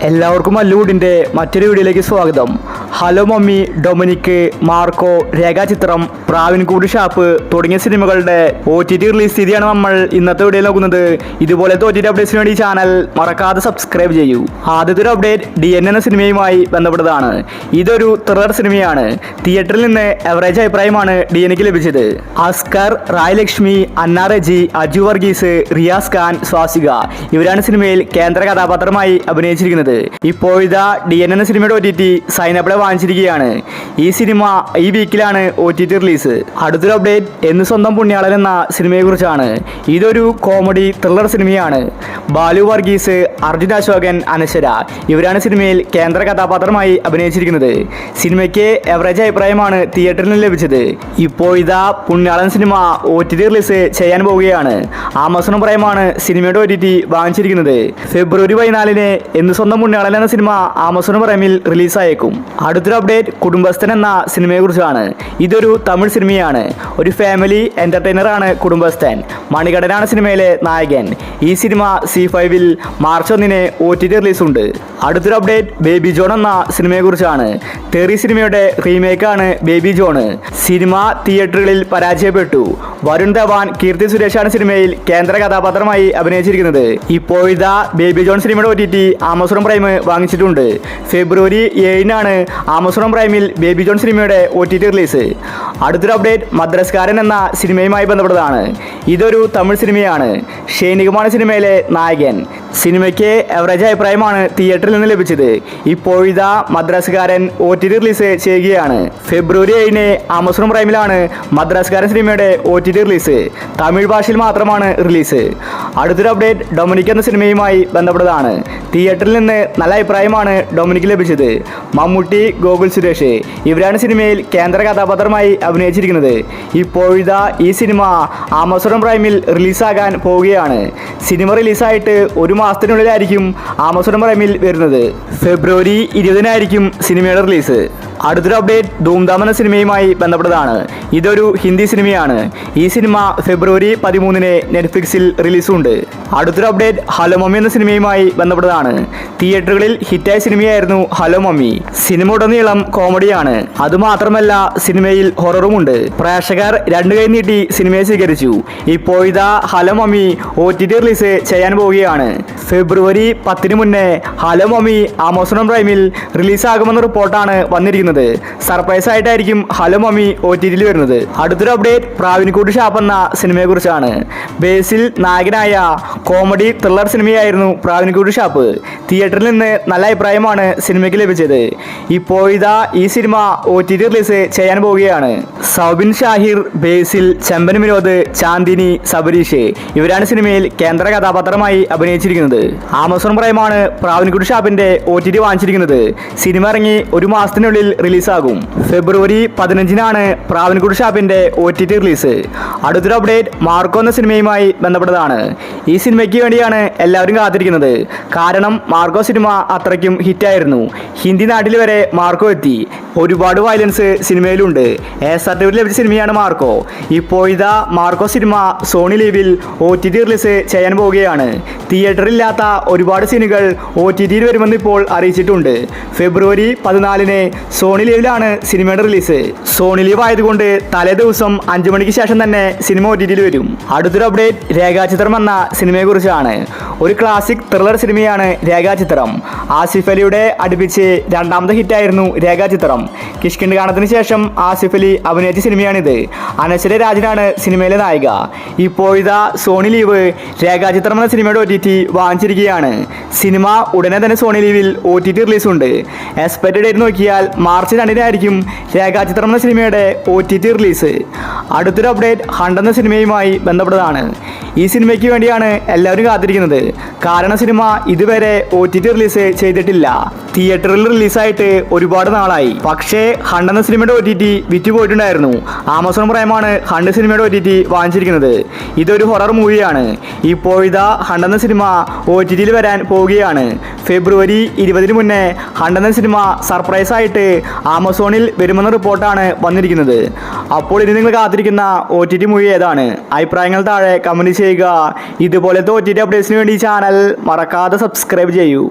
എല്ലാവർക്കും മല്ലൂടിൻ്റെ മറ്റൊരു വീഡിയോയിലേക്ക് സ്വാഗതം. ഹലോ മമ്മി, ഡൊമിനിക്, മാർക്കോ, രേഖാചിത്രം, പ്രാവിൻകൂട് ഷാപ്പ് തുടങ്ങിയ സിനിമകളുടെ OTT റിലീസ് തീയതിയാണ് നമ്മൾ ഇന്നത്തെ വീഡിയോയിൽ നോക്കുന്നത്. ഇതുപോലത്തെ OTT അപ്ഡേറ്റ്സിന് വേണ്ടി ചാനൽ മറക്കാതെ സബ്സ്ക്രൈബ് ചെയ്യൂ. ആദ്യത്തെ ഒരു അപ്ഡേറ്റ് DN എന്ന സിനിമയുമായി ബന്ധപ്പെട്ടതാണ്. ഇതൊരു ത്രില്ലർ സിനിമയാണ്. തിയേറ്ററിൽ നിന്ന് എവറേജ് അഭിപ്രായമാണ് DNക്ക് ലഭിച്ചത്. അസ്കർ, റായ് ലക്ഷ്മി, അന്ന റെജി, അജു വർഗീസ്, റിയാസ് ഖാൻ, സ്വാസിക ഇവരാണ് സിനിമയിൽ കേന്ദ്ര കഥാപാത്രമായി അഭിനയിച്ചിരിക്കുന്നത്. ഇപ്പോഴിതാ DN എന്ന സിനിമയുടെ OTT സൈനപ്പിളെ വാങ്ങിച്ചിരിക്കുകയാണ്. ഈ സിനിമ ഈ വീക്കിലാണ് OTT റിലീസ്. അടുത്തൊരു അപ്ഡേറ്റ് എന്ന് സ്വന്തം പുണ്യാളൻ എന്ന സിനിമയെ കുറിച്ചാണ്. ഇതൊരു കോമഡി ത്രില്ലർ സിനിമയാണ്. ബാലു വർഗീസ്, അർജുൻ അശോകൻ, അനശ്വര ഇവരാണ് സിനിമയിൽ കേന്ദ്ര കഥാപാത്രമായി അഭിനയിച്ചിരിക്കുന്നത്. സിനിമയ്ക്ക് എവറേജ് അഭിപ്രായമാണ് തിയേറ്ററിൽ നിന്ന് ലഭിച്ചത്. ഇപ്പോഴിതാ പുണ്യാളൻ സിനിമ OTT റിലീസ് ചെയ്യാൻ പോവുകയാണ്. ആമസോൺ പ്രൈമാണ് സിനിമയുടെ OTT വാങ്ങിച്ചിരിക്കുന്നത്. ഫെബ്രുവരി 14 എന്ന് സ്വന്തം പുണ്യാളൻ എന്ന സിനിമ ആമസോൺ പ്രൈമിൽ റിലീസായേക്കും. അടുത്തൊരു അപ്ഡേറ്റ് കുടുംബസ്ഥൻ എന്ന സിനിമയെ കുറിച്ചാണ്. ഇതൊരു തമിഴ് സിനിമയാണ്. ഒരു ഫാമിലി എന്റർടൈനറാണ് കുടുംബസ്ഥൻ. മണികണ്ഠനാണ് സിനിമയിലെ നായകൻ. ഈ സിനിമ C5-ൽ മാർച്ച് 1 OTT റിലീസുണ്ട്. അടുത്തൊരു അപ്ഡേറ്റ് ബേബി ജോൺ എന്ന സിനിമയെ കുറിച്ചാണ്. തെറി സിനിമയുടെ റീമേക്കാണ് ബേബി ജോൺ. സിനിമ തിയേറ്ററുകളിൽ പരാജയപ്പെട്ടു. വരുൺ ധവാൻ, കീർത്തി സുരേഷാണ് സിനിമയിൽ കേന്ദ്ര കഥാപാത്രമായി അഭിനയിച്ചിരിക്കുന്നത്. ഇപ്പോഴിതാ ബേബി ജോൺ സിനിമയുടെ OTT ആമസോൺ പ്രൈം വാങ്ങിച്ചിട്ടുണ്ട്. ഫെബ്രുവരി 7 ആമസോൺ പ്രൈമിൽ ബേബി ജോൺ സിനിമയുടെ OTT റിലീസ്. അടുത്തൊരു അപ്ഡേറ്റ് മദ്രസ്കാരൻ എന്ന സിനിമയുമായി ബന്ധപ്പെട്ടതാണ്. ഇതൊരു തമിഴ് സിനിമയാണ്. ഷേനികുമാണ് സിനിമയിലെ നായകൻ. സിനിമയ്ക്ക് എവറേജ് അഭിപ്രായമാണ് തിയേറ്ററിൽ നിന്ന് ലഭിച്ചത്. ഇപ്പോഴിതാ മദ്രാസുകാരൻ OTT റിലീസ് ചെയ്യുകയാണ്. ഫെബ്രുവരി 7 ആമസോൺ പ്രൈമിലാണ് മദ്രാസുകാരൻ സിനിമയുടെ OTT റിലീസ്. തമിഴ് ഭാഷയിൽ മാത്രമാണ് റിലീസ്. അടുത്തൊരു അപ്ഡേറ്റ് ഡൊമിനിക് എന്ന സിനിമയുമായി ബന്ധപ്പെട്ടതാണ്. തിയേറ്ററിൽ നിന്ന് നല്ല അഭിപ്രായമാണ് ഡൊമിനിക്ക് ലഭിച്ചത്. മമ്മൂട്ടി, ഗോകുൽ സുരേഷ് ഇവരാണ് സിനിമയിൽ കേന്ദ്ര കഥാപാത്രമായി അഭിനയിച്ചിരിക്കുന്നത്. ഇപ്പോഴിതാ ഈ സിനിമ ആമസോൺ പ്രൈമിൽ റിലീസാകാൻ പോവുകയാണ്. സിനിമ റിലീസായിട്ട് ഒരു മാസത്തിനുള്ളിലായിരിക്കും ആമസോൺ പ്രൈമിൽ വരുന്നത്. ഫെബ്രുവരി 20 സിനിമയുടെ റിലീസ്. അടുത്തൊരു അപ്ഡേറ്റ് ധൂംധാം എന്ന സിനിമയുമായി ബന്ധപ്പെട്ടതാണ്. ഇതൊരു ഹിന്ദി സിനിമയാണ്. ഈ സിനിമ ഫെബ്രുവരി 13 നെറ്റ്ഫ്ലിക്സിൽ റിലീസുണ്ട്. അടുത്തൊരു അപ്ഡേറ്റ് ഹലോ മമ്മി എന്ന സിനിമയുമായി ബന്ധപ്പെട്ടതാണ്. തിയേറ്ററുകളിൽ ഹിറ്റായ സിനിമയായിരുന്നു ഹലോ മമ്മി. സിനിമ ഉടനീളം കോമഡിയാണ്. അതുമാത്രമല്ല സിനിമയിൽ ഹൊററുമുണ്ട്. പ്രേക്ഷകർ 2 കൈ നീട്ടി സിനിമയെ സ്വീകരിച്ചു. ഇപ്പോഴിതാ ഹലോ മമ്മി OTT റിലീസ് ചെയ്യാൻ പോവുകയാണ്. ഫെബ്രുവരി 10 മുന്നേ ഹലോ മമ്മി ആമസോൺ പ്രൈമിൽ റിലീസാകുമെന്ന റിപ്പോർട്ടാണ് വന്നിരിക്കുന്നത്. സർപ്രൈസ് ആയിട്ടായിരിക്കും ഹലോ മമ്മി OTT വരുന്നത്. അടുത്തൊരു അപ്ഡേറ്റ് പ്രാവിൻകൂട് ഷാപ്പ് എന്ന സിനിമയെ കുറിച്ചാണ്. ബേസിൽ നായകനായ കോമഡി ത്രില്ലർ സിനിമയായിരുന്നു പ്രാവിൻകൂട് ഷാപ്പ്. തിയേറ്ററിൽ നിന്ന് നല്ല അഭിപ്രായമാണ് സിനിമയ്ക്ക് ലഭിച്ചത്. ഇപ്പോഴിതാ ഈ സിനിമ OTT റിലീസ് ചെയ്യാൻ പോവുകയാണ്. സൗബിൻ ഷാഹിർ, ബേസിൽ, ചെമ്പൻ വിനോദ്, ചാന്ദിനി, സബരീഷ് ഇവരാണ് സിനിമയിൽ കേന്ദ്ര കഥാപാത്രമായി അഭിനയിച്ചിരിക്കുന്നത്. ആമസോൺ പ്രൈമാണ് പ്രാവിൻകൂട് ഷാപ്പിന്റെ OTT വാങ്ങിച്ചിരിക്കുന്നത്. സിനിമ ഇറങ്ങി ഒരു മാസത്തിനുള്ളിൽ റിലീസാകും. ഫെബ്രുവരി 15 പ്രാവിൻകൂട് ഷാപ്പിന്റെ OTT റിലീസ്. അടുത്തൊരു അപ്ഡേറ്റ് മാർക്കോ എന്ന സിനിമയുമായി ബന്ധപ്പെട്ടതാണ്. ഈ സിനിമയ്ക്ക് വേണ്ടിയാണ് എല്ലാവരും കാത്തിരിക്കുന്നത്. കാരണം മാർക്കോ സിനിമ അത്രയ്ക്കും ഹിറ്റായിരുന്നു. ഹിന്ദി നാട്ടിൽ വരെ മാർക്കോ എത്തി. ഒരുപാട് വയലൻസ് സിനിമയിലുണ്ട്. സർട്ടിഫിക്കറ്റ് ലഭിച്ച സിനിമയാണ് മാർക്കോ. ഇപ്പോഴിതാ മാർക്കോ സിനിമ സോണി ലീവിൽ OTT റിലീസ് ചെയ്യാൻ പോവുകയാണ്. തിയേറ്ററിലില്ലാത്ത ഒരുപാട് സീനുകൾ OTTയിൽ വരുമെന്ന് ഇപ്പോൾ അറിയിച്ചിട്ടുണ്ട്. ഫെബ്രുവരി 14 സോണി ലീവിലാണ് സിനിമയുടെ റിലീസ്. സോണി ലീവ് ആയതുകൊണ്ട് തലേ ദിവസം 5 മണിക്ക് ശേഷം തന്നെ സിനിമ OTTയിൽ വരും. അടുത്തൊരു അപ്ഡേറ്റ് രേഖാചിത്രം എന്ന സിനിമയെ കുറിച്ചാണ്. ഒരു ക്ലാസിക് ത്രില്ലർ സിനിമയാണ് രേഖാചിത്രം. ആസിഫ് അലിയുടെ അടുപ്പിച്ച് 2ാമത്തെ ഹിറ്റായിരുന്നു രേഖാചിത്രം. കിഷ്കിണ്ട് ഗാനത്തിന് ശേഷം ആസിഫ് അലി അഭിനയിച്ച സിനിമയാണിത്. അനശ്വര രാജനാണ് സിനിമയിലെ നായിക. ഇപ്പോഴിതാ സോണി ലീവ് രേഖാചിത്രം എന്ന സിനിമയുടെ OTT വാങ്ങിച്ചിരിക്കുകയാണ്. സിനിമ ഉടനെ തന്നെ സോണി ലീവിൽ OTT റിലീസുണ്ട്. എക്സ്പെക്റ്റഡ് ഡേറ്റ് നോക്കിയാൽ മാർച്ച് 2 രേഖാചിത്രം എന്ന സിനിമയുടെ OTT റിലീസ്. അടുത്തൊരു അപ്ഡേറ്റ് ഹണ്ട് എന്ന സിനിമയുമായി ബന്ധപ്പെട്ടതാണ്. ഈ സിനിമയ്ക്ക് വേണ്ടിയാണ് എല്ലാവരും കാത്തിരിക്കുന്നത്. കാരണം സിനിമ ഇതുവരെ OTT റിലീസ് ചെയ്തിട്ടില്ല. തിയേറ്ററിൽ റിലീസായിട്ട് ഒരുപാട് നാളായി. പക്ഷേ ഹണ്ട് എന്ന സിനിമയുടെ OTT വിറ്റുപോയിട്ടുണ്ടായിരുന്നു. ആമസോൺ പ്രൈമാണ് ഹണ്ട് സിനിമയുടെ OTT വാങ്ങിച്ചിരിക്കുന്നത്. ഇതൊരു ഹൊറർ മൂവിയാണ്. ഇപ്പോഴിതാ ഹണ്ട് എന്ന സിനിമ OTTയിൽ വരാൻ പോവുകയാണ്. ഫെബ്രുവരി 20 മുന്നേ ഹണ്ട് എന്ന സിനിമ സർപ്രൈസ് ആയിട്ട് ആമസോണിൽ വരുമെന്ന റിപ്പോർട്ടാണ് വന്നിരിക്കുന്നത്. അപ്പോൾ ഇനി നിങ്ങൾ കാത്തിരിക്കുന്ന OTT മൂവി ഏതാണ്? അഭിപ്രായങ്ങൾ താഴെ കമന്റ് ചെയ്യുക. ഇതുപോലത്തെ OTT അപ്ഡേറ്റ്സിന് വേണ്ടി ചാനൽ മറക്കാതെ സബ്സ്ക്രൈബ് ചെയ്യൂ.